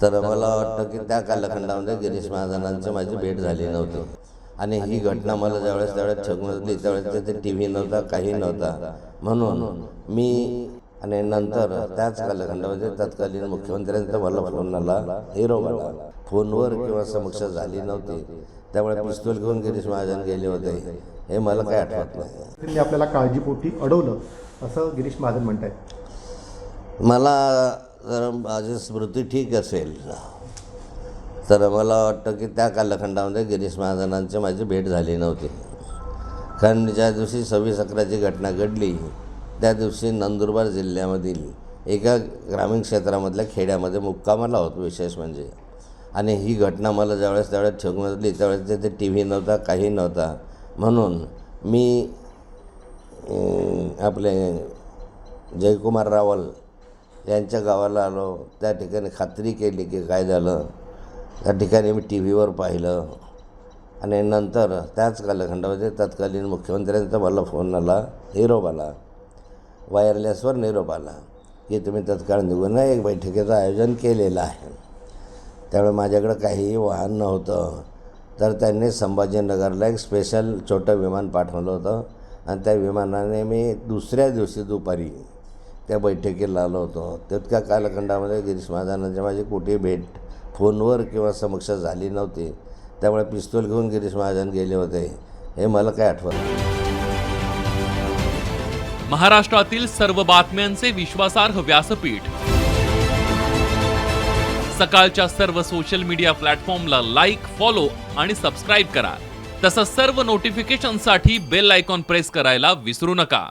तर मला वाटतं की त्या कालखंडामध्ये गिरीश महाजनांची माझी भेट झाली नव्हती. आणि ही घटना मला त्यावेळेस ठगमजली. त्यावेळेस ते टी व्ही नव्हता, काही नव्हता. म्हणून मी आणि नंतर त्याच कालखंडामध्ये तत्कालीन मुख्यमंत्र्यांचा मला फोन आला, हिरोबाला. फोनवर किंवा समक्ष झाली नव्हती. त्यामुळे पिस्तूल घेऊन गिरीश महाजन गेले होते हे मला काय आठवत नाही. त्यांनी आपल्याला काळजीपोटी अडवलं असं गिरीश महाजन म्हणतायत. मला जर माझी स्मृती ठीक असेल तर मला वाटतं की त्या कालखंडामध्ये गिरीश महाजनांची माझी भेट झाली नव्हती. कारण ज्या दिवशी 26/11ची घटना घडली त्या दिवशी नंदुरबार जिल्ह्यामधील एका ग्रामीण क्षेत्रामधल्या खेड्यामध्ये मुक्कामाला होतो विशेष म्हणजे. आणि ही घटना मला त्यावेळेस ठगमजली. त्यावेळेस ते टी व्ही नव्हता, काही नव्हता. म्हणून मी आपले जयकुमार रावल यांच्या गावाला आलो. त्या ठिकाणी खात्री केली की काय झालं. त्या ठिकाणी मी टी व्हीवर पाहिलं आणि नंतर त्याच कालखंडामध्ये तत्कालीन मुख्यमंत्र्यांचा मला फोन आला, हिरोबाला, वायरलेसवर निरोप आला की तुम्ही तत्काळ निघून एक बैठकीचं आयोजन केलेलं आहे. त्यामुळे माझ्याकडं काहीही वाहन नव्हतं. तर त्यांनी संभाजीनगरला एक स्पेशल छोटं विमान पाठवलं होतं आणि त्या विमानाने मी दुसऱ्या दिवशी दुपारी त्या बैठकीला आलो होतो. तितक्या कालखंडामध्ये गिरीश महाजनांची माझी कुठेही भेट फोनवर किंवा समक्ष झाली नव्हती. त्यामुळे पिस्तूल घेऊन गिरीश महाजन गेले होते हे मला काय आठवत नाही. महाराष्ट्रातील सर्व बातम्यांचे विश्वासार्ह व्यासपीठ सकाळच्या सर्व सोशल मीडिया प्लॅटफॉर्मला लाईक, फॉलो आणि सबस्क्राईब करा. तसंच सर्व नोटिफिकेशनसाठी बेल आयकॉन प्रेस करायला विसरू नका.